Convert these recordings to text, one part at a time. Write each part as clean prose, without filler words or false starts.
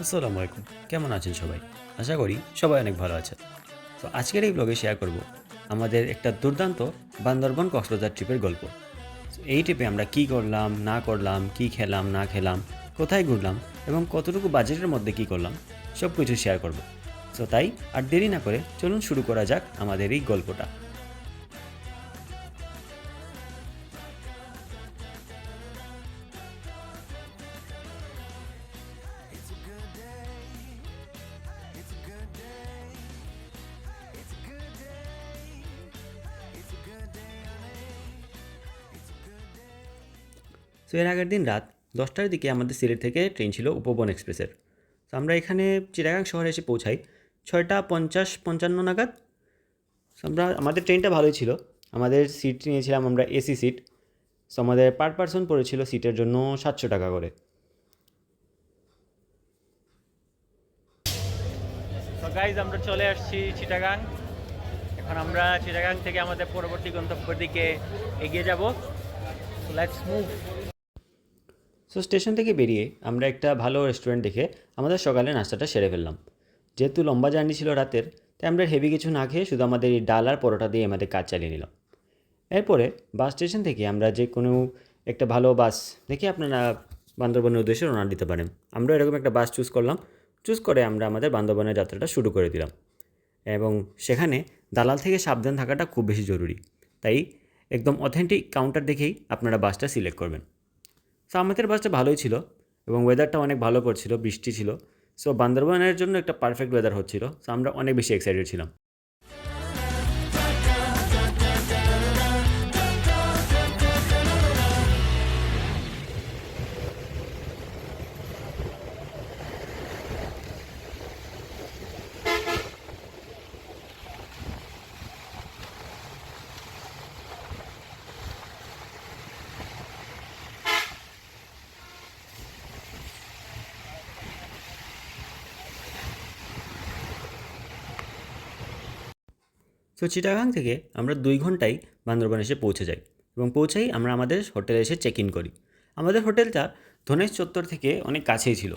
আসসালামু আলাইকুম। কেমন আছেন সবাই? আশা করি সবাই অনেক ভালো আছেন। তো আজকের এই ব্লগে শেয়ার করব আমাদের একটা দুর্দান্ত বান্দরবন কক্সবাজার ট্রিপের গল্প। এই ট্রিপে আমরা কি করলাম, না করলাম, কি খেলাম, না খেলাম, কোথায় ঘুরলাম এবং কতটুকু বাজেটের মধ্যে কি করলাম সব কিছু শেয়ার করব। সো তাই আর দেরি না করে চলুন শুরু করা যাক আমাদের এই গল্পটা। সো এর আগের দিন রাত 10টার দিকে আমাদের সিলেট থেকে ট্রেন ছিল উপবন এক্সপ্রেসের। তো আমরা এখানে চিটাগাং শহরে এসে পৌঁছাই 6:50-55 নাগাদ। আমাদের ট্রেনটা ভালোই ছিল। আমাদের সিট নিয়েছিলাম আমরা এসি সিট। সো আমাদের পার পারসন পড়েছিল সিটের জন্য 700 টাকা করে। তো গাইজ আমরা চলে আসছি চিটাগাং। এখন আমরা চিটাগাং থেকে আমাদের পরবর্তী গন্তব্যের দিকে এগিয়ে যাব। Let's move. সো স্টেশন থেকে বেরিয়ে আমরা একটা ভালো রেস্টুরেন্ট দেখে আমাদের সকালে নাস্তাটা সেরে ফেললাম। যেহেতু লম্বা জার্নি ছিল রাতের, তাই আমরা হেভি কিছু না খেয়ে শুধু আমাদের এই ডাল আর পরোটা দিয়ে আমাদের কাজ চালিয়ে নিলাম। এরপরে বাস স্টেশন থেকে আমরা যে কোনো একটা ভালো বাস দেখে আপনারা বান্দরবনের উদ্দেশ্যে রওনা দিতে পারেন। আমরা এরকম একটা বাস চুজ করে আমরা আমাদের বান্দরবনের যাত্রাটা শুরু করে দিলাম। এবং সেখানে দালাল থেকে সাবধান থাকাটা খুব বেশি জরুরি। তাই একদম অথেন্টিক কাউন্টার দেখেই আপনারা বাসটা সিলেক্ট করবেন। সো আমাদের বাসটা ভালোই ছিল এবং ওয়েদারটা অনেক ভালো করছিল, বৃষ্টি ছিল। সো বান্দরবানের জন্য একটা পারফেক্ট ওয়েদার হচ্ছিল। সো আমরা অনেক বেশি এক্সাইটেড ছিলাম। সো চিটাগাং থেকে আমরা 2 ঘন্টায় বান্দরবান এসে পৌঁছে যাই এবং পৌঁছেই আমরা আমাদের হোটেলে এসে চেক ইন করি। আমাদের হোটেলটা ধনেশ চত্বর থেকে অনেক কাছেই ছিল।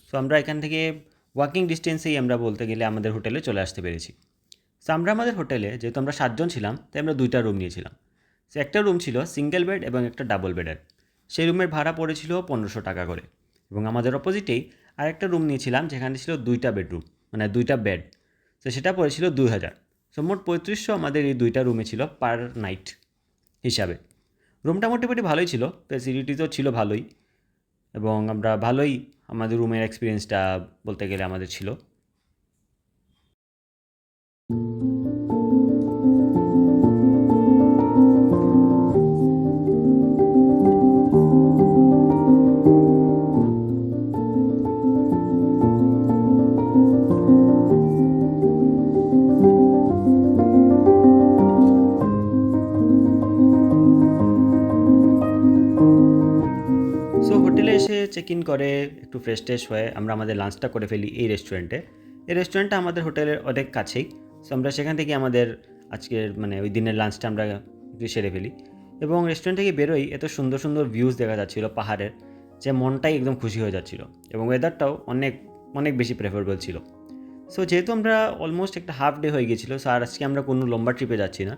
সো আমরা এখান থেকে ওয়াকিং ডিস্টেন্সেই আমরা বলতে গেলে আমাদের হোটেলে চলে আসতে পেরেছি। সো আমরা আমাদের হোটেলে যেহেতু আমরা 7 জন ছিলাম, তাই আমরা 2টা রুম নিয়েছিলাম। সো একটা রুম ছিল সিঙ্গেল বেড এবং একটা ডাবল বেডের। সেই রুমের ভাড়া পড়েছিল 1500 টাকা করে। এবং আমাদের অপোজিটেই আরেকটা রুম নিয়েছিলাম যেখানে ছিল 2টা বেডরুম, মানে 2টা বেড। তো সেটা পড়েছিল 2000। সো মোট 3500 আমাদের এই 2টা রুমে ছিল পার নাইট হিসাবে। রুমটা মোটামুটি ভালোই ছিল, ফেসিলিটি তো ছিল ভালোই। এবং আমরা ভালোই আমাদের রুমের এক্সপিরিয়েন্সটা বলতে গেলে আমাদের ছিল। সো হোটেলে এসে চেক ইন করে একটু ফ্রেশ ট্রেশ হয়ে আমরা আমাদের লাঞ্চটা করে ফেলি এই রেস্টুরেন্টে। এই রেস্টুরেন্টটা আমাদের হোটেলের অনেক কাছেই। সো আমরা সেখান থেকে আমাদের আজকের মানে ওই দিনের লাঞ্চটা আমরা একটু সেরে ফেলি। এবং রেস্টুরেন্ট থেকে বেরোই এত সুন্দর সুন্দর ভিউজ দেখা যাচ্ছিল পাহাড়ের, যে মনটাই একদম খুশি হয়ে যাচ্ছিল। এবং ওয়েদারটাও অনেক অনেক বেশি প্রেফারেবল ছিল। সো যেহেতু আমরা অলমোস্ট একটা হাফ ডে হয়ে গেছিলো, সো আর আজকে আমরা কোনো লম্বা ট্রিপে যাচ্ছি না,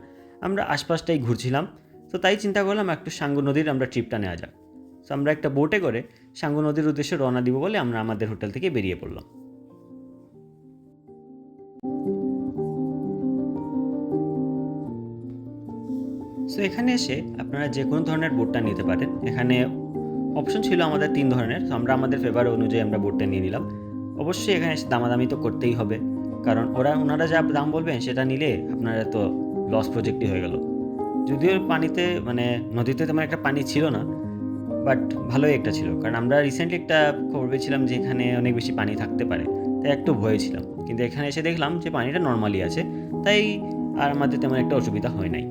আমরা আশপাশটাই ঘুরছিলাম। তো তাই চিন্তা করলাম একটু সাঙ্গু নদীর আমরা ট্রিপটা নেওয়া যাক। সো আমরা একটা বোটে করে সাঙ্গু নদীর উদ্দেশ্যে রওনা দিব বলে আমরা আমাদের হোটেল থেকে বেরিয়ে পড়লাম। সো এখানে এসে আপনারা যে কোনো ধরনের বোটটা নিতে পারেন। এখানে অপশন ছিল আমাদের 3 ধরনের। সো আমরা আমাদের ফেভার অনুযায়ী আমরা বোটটা নিয়ে নিলাম। অবশ্যই এখানে এসে দামাদামি তো করতেই হবে, কারণ ওনারা যা দাম বলবেন সেটা নিলে আপনারা তো লস প্রজেক্টই হয়ে গেল। যদিও পানিতে মানে নদীতে তেমন একটা পানি ছিল না, বাট ভালোই একটা ছিল, কারণ আমরা রিসেন্টলি একটা খবর পেয়েছিলাম যে এখানে অনেক বেশি পানি থাকতে পারে। তাই একটু ভয়ে ছিলাম, কিন্তু এখানে এসে দেখলাম যে পানিটা নর্মালি আছে। তাই আর আমাদের তেমন একটা অসুবিধা হয় নাই।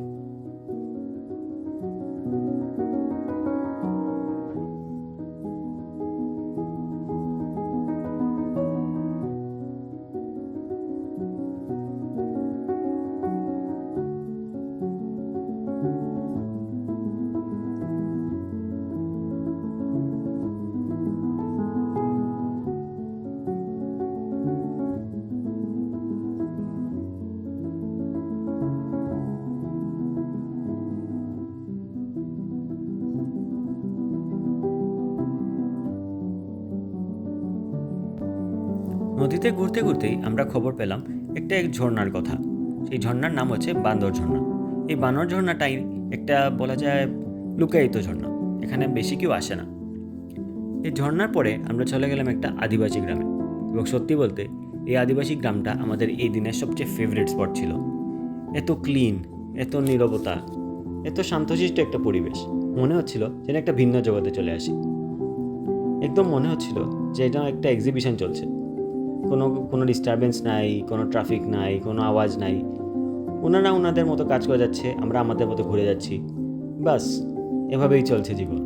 নদীতে ঘুরতে ঘুরতেই আমরা খবর পেলাম এক ঝর্ণার কথা। সেই ঝর্ণার নাম হচ্ছে বান্দর ঝর্ণা। এই বানর ঝর্ণাটাই একটা বলা যায় লুকায়িত ঝর্ণা, এখানে বেশি কেউ আসে না। এই ঝর্ণার পরে আমরা চলে গেলাম একটা আদিবাসী গ্রামে, এবং সত্যি বলতে এই আদিবাসী গ্রামটা আমাদের এই দিনের সবচেয়ে ফেভারিট স্পট ছিল। এত ক্লিন, এত নীরবতা, এত শান্তশিষ্ট একটা পরিবেশ, মনে হচ্ছিল যেন একটা ভিন্ন জগতে চলে আসি। একদম মনে হচ্ছিল যে এটা একটা এক্সিবিশন চলছে, কোনো কোনো ডিস্টারবেন্স নাই, কোনো ট্রাফিক নাই, কোনো আওয়াজ নাই। ওনারা ওনাদের মতো কাজ করে যাচ্ছে, আমরা আমাদের মতো ঘুরে যাচ্ছি, বাস এভাবেই চলছে জীবন।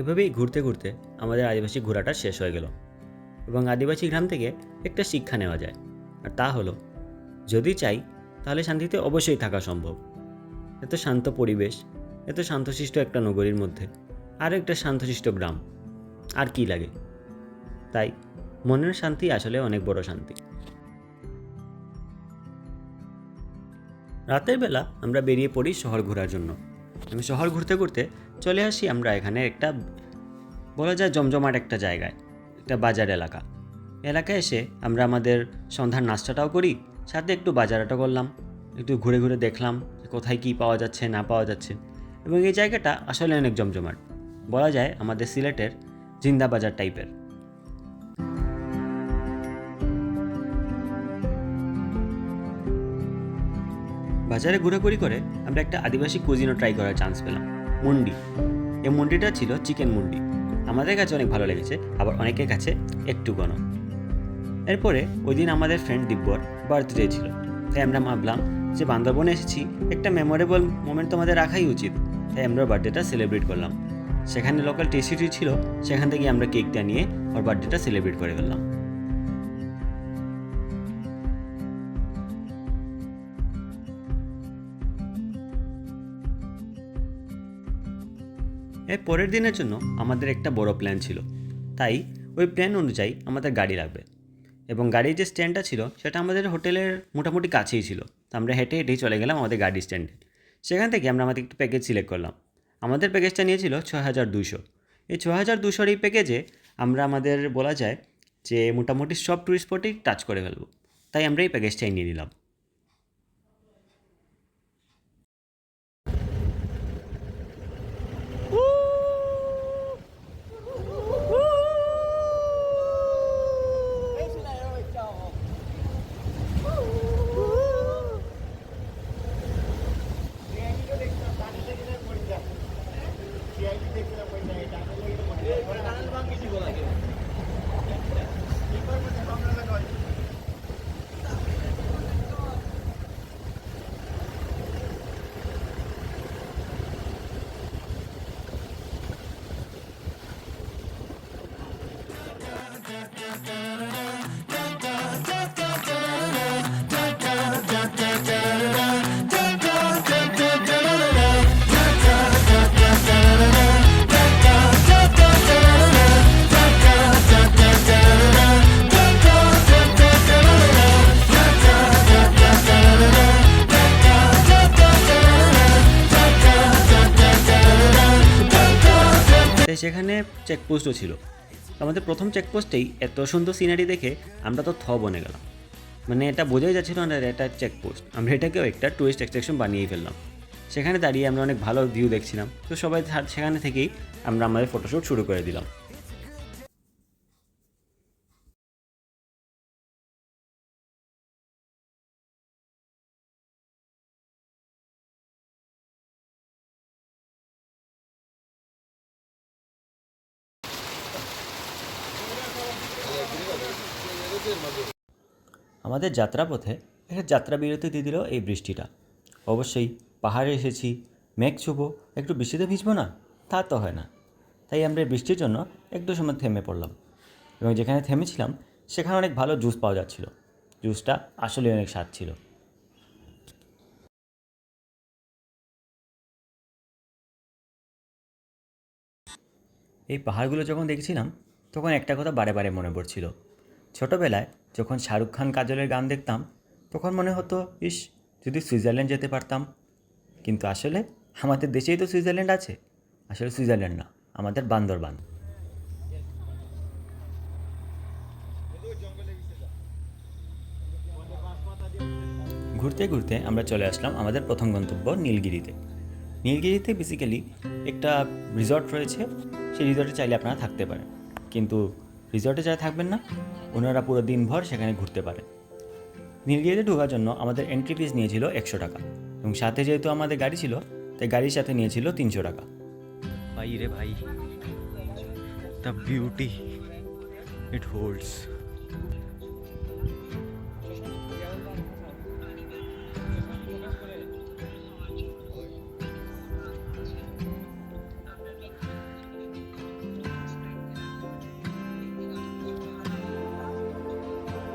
এভাবেই ঘুরতে ঘুরতে আমাদের আদিবাসী ঘোরাটা শেষ হয়ে গেল, এবং আদিবাসী গ্রাম থেকে একটা শিক্ষা নেওয়া যায়, আর তা হলো যদি চাই তাহলে শান্তিতে অবশ্যই থাকা সম্ভব। এত শান্ত পরিবেশ, এত শান্তশিষ্ট একটা নগরীর মধ্যে আর একটা শান্তশিষ্ট গ্রাম, আর কি লাগে? তাই মনের শান্তি আসলে অনেক বড় শান্তি। রাতের বেলা আমরা বেরিয়ে পড়ি শহর ঘোরার জন্য। আমি শহর ঘুরতে ঘুরতে চলে আসি আমরা এখানে একটা বলা যায় জমজমাট একটা জায়গায়, একটা বাজার এলাকায় এসে আমরা আমাদের সন্ধ্যার নাস্তাটাও করি, সাথে একটু বাজারটা করলাম, একটু ঘুরে ঘুরে দেখলাম যে কোথায় কী পাওয়া যাচ্ছে না পাওয়া যাচ্ছে। এবং এই জায়গাটা আসলে অনেক জমজমাট, বলা যায় আমাদের সিলেটের জিন্দা বাজার টাইপের। বাজারে ঘোরাঘুরি করে আমরা একটা আদিবাসী কুজিনও ট্রাই করার চান্স পেলাম, মুন্ডি। এই মুন্ডিটা ছিল চিকেন মুন্ডি। আমাদের কাছে অনেক ভালো লেগেছে, আবার অনেকের কাছে একটু গণ। এরপরে ওই দিন আমাদের ফ্রেন্ড দিব্যর বার্থডে ছিল, তাই আমরা ভাবলাম যে বান্দরবনে এসেছি, একটা মেমোরেবল মোমেন্ট তো আমাদের রাখাই উচিত। তাই আমরা বার্থডেটা সেলিব্রেট করলাম। সেখানে লোকাল টেস্টি ছিল, সেখান থেকে আমরা কেকটা নিয়ে ওর বার্থডেটা সেলিব্রেট করে ফেললাম। এর পরের দিনের জন্য আমাদের একটা বড় প্ল্যান ছিল, তাই ওই প্ল্যান অনুযায়ী আমাদের গাড়ি লাগবে, এবং গাড়ির যে স্ট্যান্ডটা ছিল সেটা আমাদের হোটেলের মোটামুটি কাছেই ছিল। তো আমরা হেঁটে হেঁটেই চলে গেলাম আমাদের গাড়ি স্ট্যান্ডে। সেখান থেকে আমরা আমাদের একটু প্যাকেজ সিলেক্ট করলাম। আমাদের প্যাকেজটা নিয়েছিল ৬,২০০। এই ৬,২০০ এই প্যাকেজে আমরা আমাদের বলা যায় যে মোটামুটি সব টুরিস্ট স্পটেই টাচ করে ফেলবো, তাই আমরা এই প্যাকেজটাই নিয়ে নিলাম। তাই সেখানে চেকপোস্টও ছিল। আমাদের প্রথম চেকপোস্টেই এত সুন্দর সিনারি দেখে আমরা তো বনে গেলাম। মানে এটা বোঝাই যাচ্ছিল না এটা চেকপোস্ট, আমরা এটাকেও একটা টুরিস্ট অ্যাট্রাকশন বানিয়েই ফেললাম। সেখানে দাঁড়িয়ে আমরা অনেক ভালো ভিউ দেখছিলাম, তো সবাই সেখানে থেকেই আমরা আমাদের ফটোশ্যুট শুরু করে দিলাম। আমাদের যাত্রাপথে একটা যাত্রা বিরতি দিয়ে দিল এই বৃষ্টিটা। অবশ্যই পাহাড়ে এসেছি, মেঘ ছুবো, একটু বৃষ্টিতে ভিজবো না, তা তো হয় না। তাই আমরা এই বৃষ্টির জন্য একটু সময় থেমে পড়লাম, এবং যেখানে থেমেছিলাম সেখানে অনেক ভালো জুস পাওয়া যাচ্ছিল। জুসটা আসলে অনেক স্বাদ ছিল। এই পাহাড়গুলো যখন দেখছিলাম তখন একটা কথা বারে বারে মনে পড়ছিল। ছোটোবেলায় যখন শাহরুখ খান কাজলের গান দেখতাম তখন মনে হতো, ইস, যদি সুইজারল্যান্ড যেতে পারতাম। কিন্তু আসলে আমাদের দেশেই তো সুইজারল্যান্ড আছে। আসলে সুইজারল্যান্ড না, আমাদের বান্দরবান। ঘুরতে ঘুরতে আমরা চলে আসলাম আমাদের প্রথম গন্তব্য নীলগিরিতে। নীলগিরিতে বেসিক্যালি একটা রিসর্ট রয়েছে, সেই রিসর্টে চাইলে আপনারা থাকতে পারেন, কিন্তু রিসর্টে যারা থাকবেন না ওনারা পুরো দিনভর সেখানে ঘুরতে পারেন। নীলগিরিতে ঢোকার জন্য আমাদের এন্ট্রি ফিস নিয়েছিল 100 টাকা, এবং সাথে যেহেতু আমাদের গাড়ি ছিল তাই গাড়ির সাথে নিয়েছিল 300 টাকা। ভাই রে ভাই, দ্য বিউটি ইট হোল্ডস।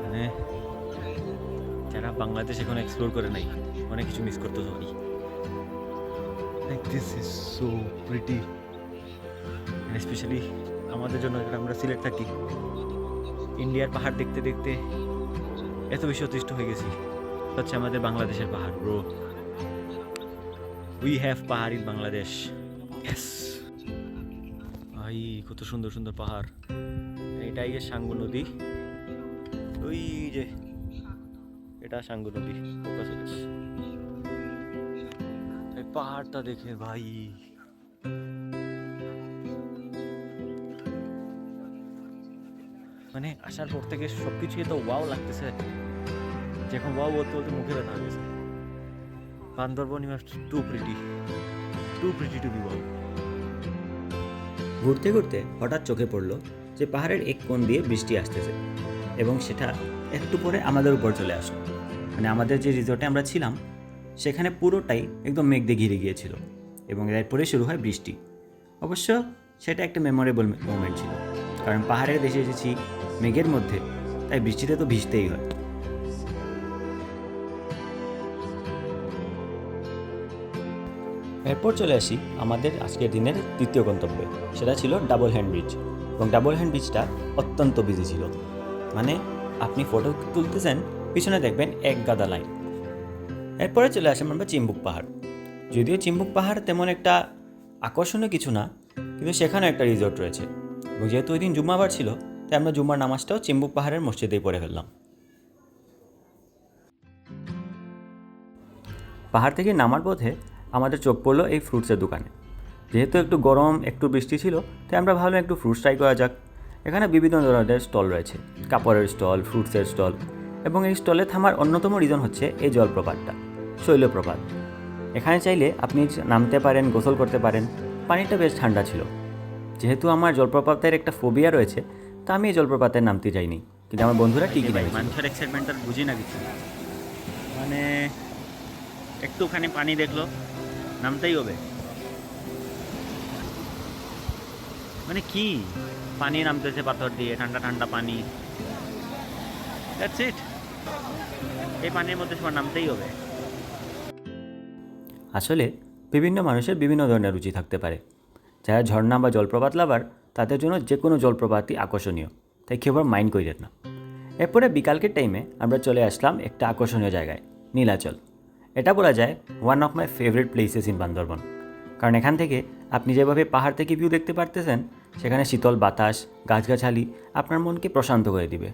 মানে যারা বাংলাদেশ এখন এক্সপ্লোর করে নাই অনেক কিছু মিস করতে সবাই। Like this is so pretty, specially আমাদের জন্য যারা আমরা সিলেট থাকি, ইন্ডিয়ার পাহাড় দেখতে দেখতে এত বেশি অতিষ্ঠ হয়ে গেছি। হচ্ছে আমাদের বাংলাদেশের পাহাড় ব্রো, উই হ্যাভ পাহাড় ইন বাংলাদেশ। ইয়েস ভাই, কত সুন্দর সুন্দর পাহাড়। এটাই গিয়ে সাঙ্গু নদী, ওই যে এটা সাঙ্গু নদী। এই পাহাড়টা দেখে ভাই, মানে আসার পর থেকে সবকিছু এত ওয়াও লাগতেছে, যখন ওয়াও বলতে বলতে মুখে ব্যথা হয়ে গেছে। Bandarban you are too pretty to be wow. ঘুরতে ঘুরতে হঠাৎ চোখে পড়লো যে পাহাড়ের এক কোণ দিয়ে বৃষ্টি আসতেছে, এবং সেটা একটু পরে আমাদের উপর চলে আসলো। মানে আমাদের যে রিসর্টে আমরা ছিলাম সেখানে পুরোটাই একদম মেঘ দিয়ে ঘিরে গিয়েছিল, এবং এরপরে শুরু হয় বৃষ্টি। অবশ্য সেটা একটা মেমোরেবল মোমেন্ট ছিল, কারণ পাহাড়ের দেশে এসেছি মেঘের মধ্যে, তাই বৃষ্টিতে তো ভিজতেই হয়। এরপর চলে আসি আমাদের আজকের দিনের দ্বিতীয় গন্তব্যে, সেটা ছিল ডাবল হ্যান্ড ব্রিজ। এবং ডাবল হ্যান্ড ব্রিজটা অত্যন্ত বিজি ছিল, মানে আপনি ফটো তুলতেছেন পিছনে দেখবেন এক গাদা লাইন। এরপরে চলে আসলাম আমরা চিম্বুক পাহাড়। যদিও চিম্বুক পাহাড় তেমন একটা আকর্ষণীয় কিছু না, কিন্তু সেখানেও একটা রিসোর্ট রয়েছে, এবং যেহেতু ওই দিন জুম্মাবার ছিল তাই আমরা জুম্মার নামাজটাও চিম্বুক পাহাড়ের মসজিদেই পড়ে ফেললাম। পাহাড় থেকে নামার পথে আমাদের চোখ পড়লো এই ফ্রুটসের দোকানে। যেহেতু একটু গরম, একটু বৃষ্টি ছিল, তাই আমরা ভাবলাম একটু ফ্রুটস ট্রাই করা যাক। এখানে বিভিন্ন ধরনের স্টল রয়েছে, কাপড়ের স্টল, ফ্রুটসের স্টল, এবং এই স্টলে থামার অন্যতম রিজন হচ্ছে এই জলপ্রপাতটা, শৈলপ্রপাত। এখানে চাইলে আপনি নামতে পারেন, গোসল করতে পারেন। পানিটা বেশ ঠান্ডা ছিল। যেহেতু আমার জলপ্রপাতের একটা ফোবিয়া রয়েছে, তা আমি এই জলপ্রপাতে নামতে যাইনি, কিন্তু আমার বন্ধুরা ঠিকই নামে। মানুষের এক্সাইটমেন্টটা বুঝি না কিছু, মানে একটুখানি পানি দেখলো নামতেই হবে। মানে কি পানি নামতেছে পাথর দিয়ে, ঠান্ডা ঠান্ডা পানি, দ্যাটস ইট। এই পানির মধ্যে সবার নামতেই হবে। আসলে বিভিন্ন মানুষের বিভিন্ন ধরনের রুচি থাকতে পারে। যারা ঝর্ণা বা জলপ্রপাত লাভার তাদের জন্য যে কোনো জলপ্রপাতই আকর্ষণীয়, তাই কেউ মাইন্ড করেন না। এরপরে বিকালকের টাইমে আমরা চলে আসলাম একটা আকর্ষণীয় জায়গায়, নীলাচল। এটা বলা যায় one of my favourite places in Bandarban, কারণ এখান থেকে আপনি যেভাবে পাহাড় থেকে ভিউ দেখতে পারতেছেন, সেখানে শীতল বাতাস, গাছগাছালি আপনার মনকে প্রশান্ত করে দিবে।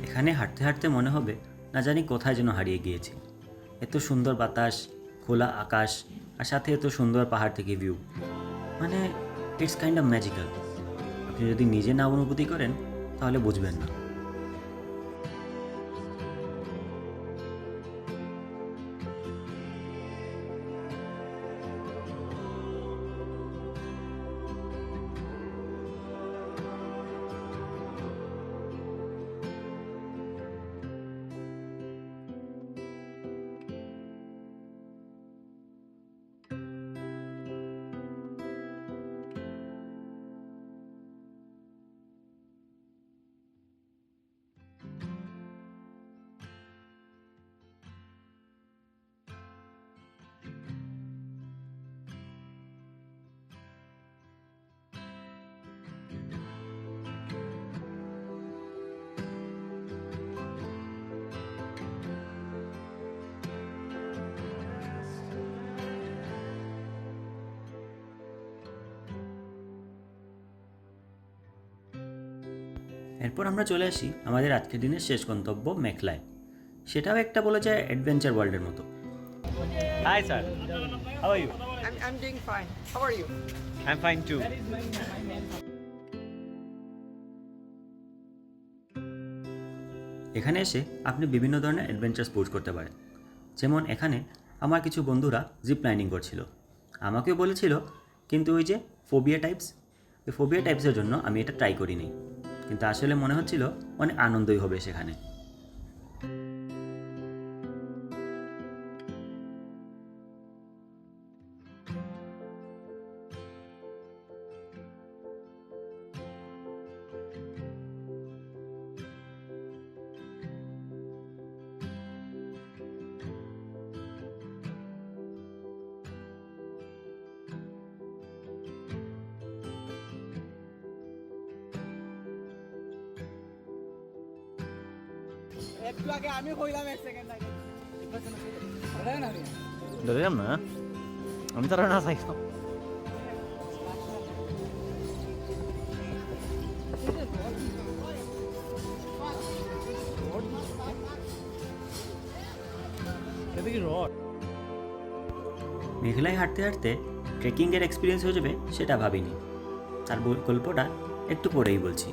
এখানে হাঁটতে হাঁটতে মনে হবে না জানি কোথায় যেন হারিয়ে গিয়েছি। এত সুন্দর বাতাস, খোলা আকাশ, আর সাথে এত সুন্দর পাহাড় থেকে ভিউ, মানে ইটস কাইন্ড অফ ম্যাজিক্যাল। আপনি যদি নিজে না অনুভূতি করেন তাহলে বুঝবেন না। এরপর আমরা চলে আসি আমাদের আজকের দিনের শেষ গন্তব্য মেঘলায়। সেটাও একটা বলা যায় অ্যাডভেঞ্চার ওয়ার্ল্ডের মতো। Hi sir, how are you? I'm doing fine. How are you? I'm fine too. এখানে এসে আপনি বিভিন্ন ধরনের অ্যাডভেঞ্চার স্পোর্টস করতে পারেন। যেমন এখানে আমার কিছু বন্ধুরা জিপ লাইনিং করছিল, আমাকেও বলেছিল, কিন্তু ওই যে ফোবিয়া টাইপসের জন্য আমি এটা ট্রাই করিনি। কিন্তু আসলে মনে হচ্ছিল অনেক আনন্দই হবে সেখানে। একটু আগে আমি কইলাম 1 সেকেন্ড আগে ধরলাম না, আমি তারা না চাইতাম। মেঘলায় হাঁটতে হাঁটতে ট্রেকিংয়ের এক্সপিরিয়েন্স হয়ে যাবে সেটা ভাবিনি। তার গল্পটা একটু পরেই বলছি।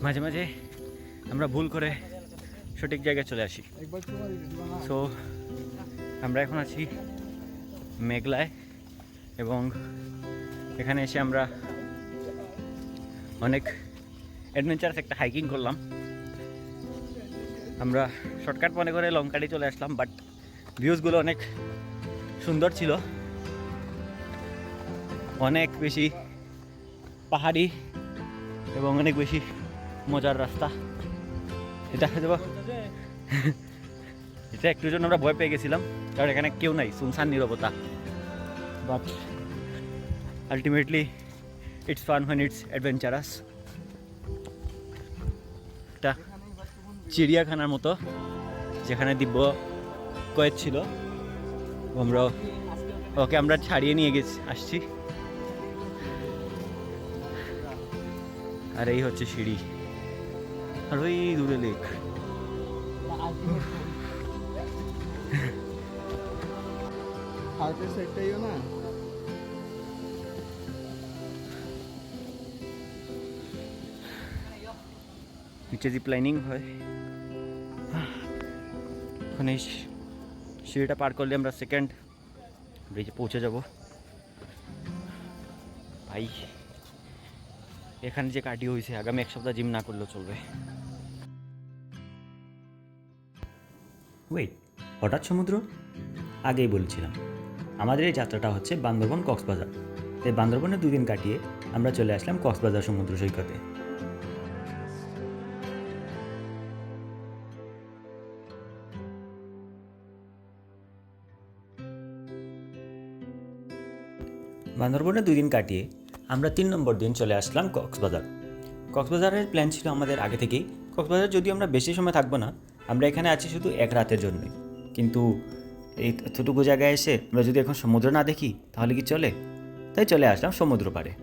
মাঝে মাঝে আমরা ভুল করে সঠিক জায়গায় চলে আসি। সো আমরা এখন আছি মেঘলায়, এবং এখানে এসে আমরা অনেক অ্যাডভেঞ্চারাস একটা হাইকিং করলাম। আমরা শর্টকাট মনে করে লং কাটে চলে আসলাম, বাট ভিউজগুলো অনেক সুন্দর ছিল, অনেক বেশি পাহাড়ি এবং অনেক বেশি মজার রাস্তা। এটা হয়তো সে একটুর জন্য আমরা ভয় পেয়ে গেছিলাম, কারণ এখানে কেউ নাই, শুনশান নীরবতা। But ultimately it's fun when it's adventurous. এটা চিড়িয়াখানার মতো, যেখানে দিব্য কয়েদ ছিল। আমরা ছাড়িয়ে নিয়ে আসছি। আর এই হচ্ছে সিঁড়ি, আর ওই দূরে লেক। হার্টের সেটটাইও না নিচে জিপ লাইনিং হয়। এখন এই সিঁড়িটা পার করলে আমরা সেকেন্ড ব্রিজে পৌঁছে যাব। ভাই এখানে যে কার্ডিও হয়েছে, আগামী 1 সপ্তাহ জিম না করলেও চলবে। ওয়েট, হঠাৎ সমুদ্র? আগেই বলছিলাম আমাদের এই যাত্রাটা হচ্ছে বান্দরবন কক্সবাজার। তাই বান্দরবনে 2 দিন কাটিয়ে আমরা চলে আসলাম কক্সবাজার সমুদ্র সৈকতে। বান্দরবনে 2 দিন কাটিয়ে আমরা 3 নম্বর দিন চলে আসলাম কক্সবাজার। কক্সবাজারের প্ল্যান ছিল আমাদের আগে থেকেই। কক্সবাজার যদিও আমরা বেশি সময় থাকবো না, আমরা এখানে আছি শুধু 1 রাতের জন্যই। কিন্তু এই এতটুকু জায়গায় এসে আমরা যদি এখন সমুদ্র না দেখি তাহলে কি চলে? তাই চলে আসলাম সমুদ্র পাড়ে।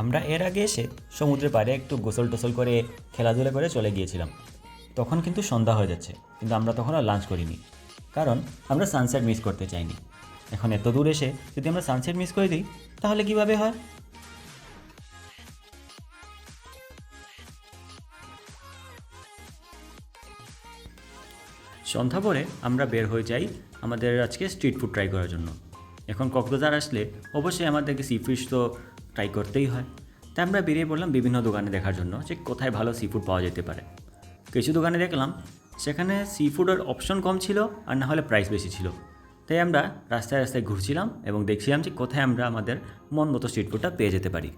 আমরা এর আগে এসে সমুদ্রের পাড়ে একটু গোসল টোসল করে খেলাধুলা করে চলে গিয়েছিলাম। তখন কিন্তু সন্ধ্যা হয়ে যাচ্ছে, কিন্তু আমরা তখন আর লাঞ্চ করিনি, কারণ আমরা সানসেট মিস করতে চাইনি। এখন এত দূর এসে যদি আমরা সানসেট মিস করে দিই তাহলে কিভাবে হয়? সন্ধ্যা পরে আমরা বের হয়ে যাই আমাদের আজকে স্ট্রিট ফুড ট্রাই করার জন্য। এখন কক্সবাজার আসলে অবশ্যই আমাদেরকে সি ফিশ তো ট্রাই করতেই হয়। তাই আমরা বেরিয়ে পড়লাম বিভিন্ন দোকানে দেখার জন্য যে কোথায় ভালো সি ফুড পাওয়া যেতে পারে। কিছু দোকানে দেখলাম সেখানে সি ফুডের অপশন কম ছিল, আর না হলে প্রাইস বেশি ছিল। তাই আমরা রাস্তায় রাস্তায় ঘুরছিলাম এবং দেখছিলাম যে কোথায় আমরা আমাদের মন মতো স্ট্রিট ফুডটা পেয়ে যেতে পারি।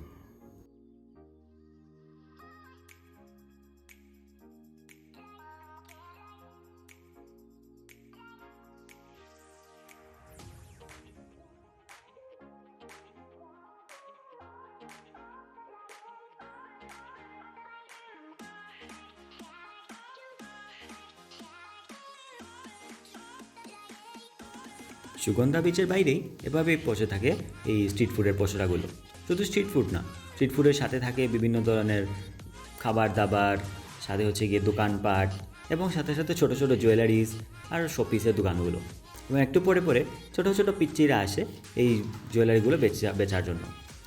সুগন্ধা বিচের বাইরেই এভাবেই বসে থাকে এই স্ট্রিট ফুডের পসরাগুলো। শুধু স্ট্রিট ফুড না, স্ট্রিট ফুডের সাথে থাকে বিভিন্ন ধরনের খাবার দাবার, সাথে হচ্ছে গিয়ে দোকানপাট, এবং সাথে সাথে ছোটো ছোটো জুয়েলারিজ আর শোপিসের দোকানগুলো। এবং একটু পরে পরে ছোটো ছোটো পিচ্চিরা আসে এই জুয়েলারিগুলো বেচার জন্য।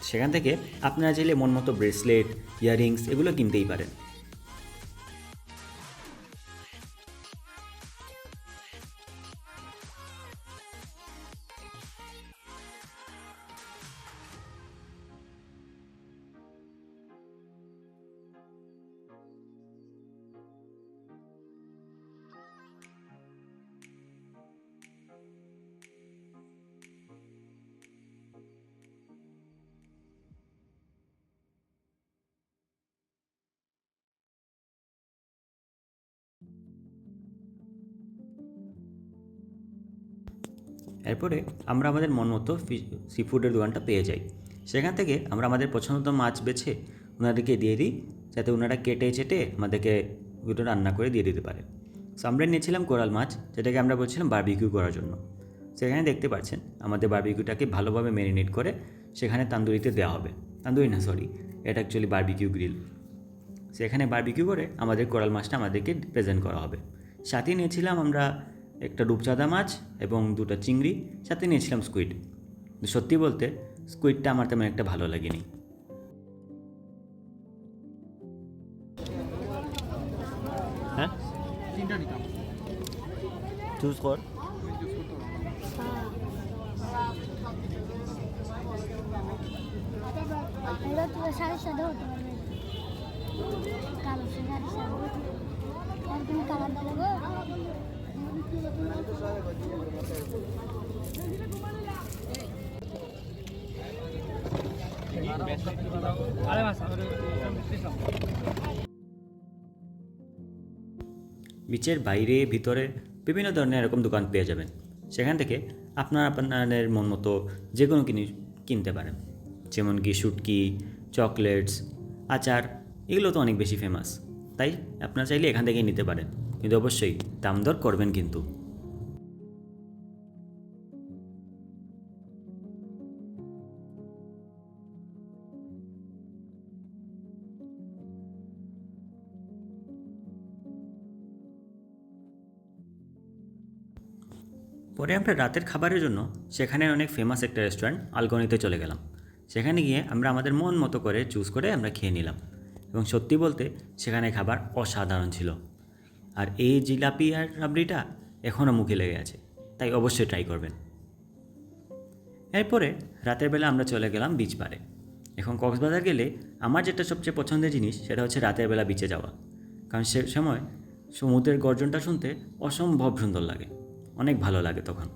সেখান থেকে আপনারা চাইলে মন মতো ব্রেসলেট, ইয়াররিংস এগুলো কিনতেই পারেন। এরপরে আমরা আমাদের মন মতো সি ফুডের দোকানটা পেয়ে যাই। সেখান থেকে আমরা আমাদের পছন্দ মাছ বেছে ওনাদেরকে দিয়ে দিই, যাতে ওনারা কেটে চেটে আমাদেরকে ওগুলো রান্না করে দিয়ে দিতে পারে। সো আমরা নিয়েছিলাম কোরাল মাছ, যেটাকে আমরা বলছিলাম বারবিকিউ করার জন্য। সেখানে দেখতে পাচ্ছেন আমাদের বারবিকিউটাকে ভালোভাবে ম্যারিনেট করে সেখানে তান্দুরিতে দেওয়া হবে। তান্দুরি না, সরি, এটা অ্যাকচুয়ালি বারবিকিউ গ্রিল। সেখানে বারবিকিউ করে আমাদের কোরাল মাছটা আমাদেরকে প্রেজেন্ট করা হবে। সাথে নিয়েছিলাম আমরা একটা রূপচাঁদা মাছ এবং 2টা চিংড়ি, সাথে নিয়েছিলাম স্কুইড। সত্যি বলতে স্কুইডটা আমার তেমন একটা ভালো লাগেনি। হ্যাঁ, 3টা নিতাম। চুজ কর। এবার তুই সাড়ে সাথে হতে পারবে কালো সাড়ে সাথে আর তুমি কালার দেবো বিচের বাইরে ভিতরে বিভিন্ন ধরনের এরকম দোকান পেয়ে যাবেন, সেখান থেকে আপনাদের মন মতো যে কোনো কিনতে পারেন। যেমন কি শুটকি, চকলেটস, আচার, এগুলো তো অনেক বেশি ফেমাস, তাই আপনারা চাইলে এখান থেকেই নিতে পারেন, কিন্তু অবশ্যই দাম দর করবেন কিন্তু। পরে আমরা রাতের খাবারের জন্য সেখানে অনেক ফেমাস একটা রেস্টুরেন্ট আলগনিতে চলে গেলাম। সেখানে গিয়ে আমরা আমাদের মন মতো করে চুজ করে আমরা খেয়ে নিলাম, এবং সত্যি বলতে সেখানে খাবার অসাধারণ ছিল। আর এই জিলাপি আর রাবড়িটা এখনও মুখে লেগে আছে, তাই অবশ্যই ট্রাই করবেন। এরপরে রাতের বেলা আমরা চলে গেলাম বিচ পাড়ে। এখন কক্সবাজার গেলে আমার যেটা সবচেয়ে পছন্দের জিনিস সেটা হচ্ছে রাতের বেলা বিচে যাওয়া, কারণ সে সময় সমুদ্রের গর্জনটা শুনতে অসম্ভব সুন্দর লাগে, অনেক ভালো লাগে। তখন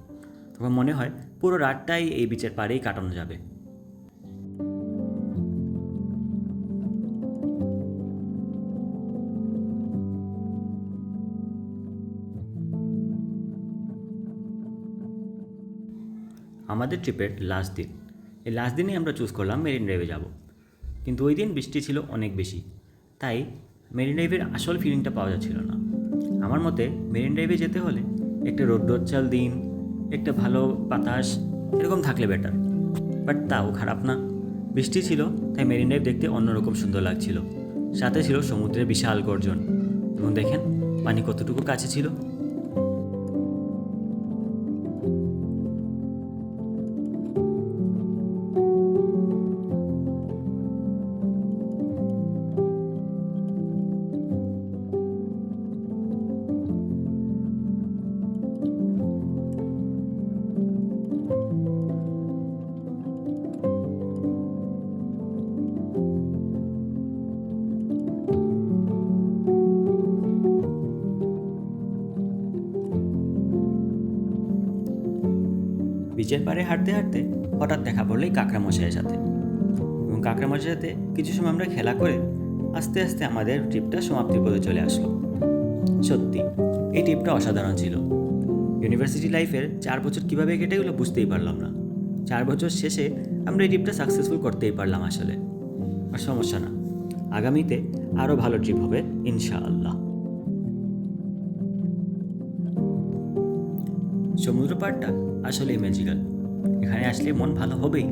মনে হয় পুরো রাতটাই এই বিচের পাড়েই কাটানো যাবে। আমাদের ট্রিপের লাস্ট দিন, এই লাস্ট দিনেই আমরা চুজ করলাম মেরিন ড্রাইভে যাব, কিন্তু ওই দিন বৃষ্টি ছিল অনেক বেশি, তাই মেরিন ড্রাইভের আসল ফিলিংটা পাওয়া যাচ্ছিল না। আমার মতে মেরিন ড্রাইভে যেতে হলে একটা রোদ্দুরচাল দিন, একটা ভালো বাতাস এরকম থাকলে বেটার, বাট তাও খারাপ না। বৃষ্টি ছিল, তাই মেরিন ড্রাইভ দেখতে অন্যরকম সুন্দর লাগছিল। সাথে ছিল সমুদ্রের বিশাল গর্জন, এবং দেখেন পানি কতটুকু কাছে ছিল। বিচের পাড়ে হাঁটতে হাঁটতে হঠাৎ দেখা পড়লো এই কাঁকড়া মশাইয়ের সাথে, এবং কাঁকড়া মশাইয়ের সাথে কিছু সময় আমরা খেলা করে আস্তে আস্তে আমাদের ট্রিপটা সমাপ্তির পথে চলে আসলো। সত্যি এই ট্রিপটা অসাধারণ ছিল। ইউনিভার্সিটি লাইফের 4 বছর কীভাবে কেটে গেলো বুঝতেই পারলাম না। 4 বছর শেষে আমরা এই ট্রিপটা সাকসেসফুল করতেই পারলাম আসলে। আর সমস্যা না, আগামীতে আরও ভালো ট্রিপ হবে ইনশাআল্লাহ। সমুদ্র পাড়টা আসলেই ম্যাজিক্যাল, এখানে আসলে মন ভালো হবেই,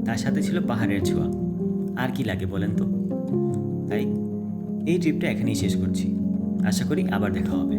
তার সাথে ছিল পাহাড়ের ছোঁয়া। আর কি লাগে বলেন তো? তাই এই ট্রিপটা এখানেই শেষ করছি, আশা করি আবার দেখা হবে।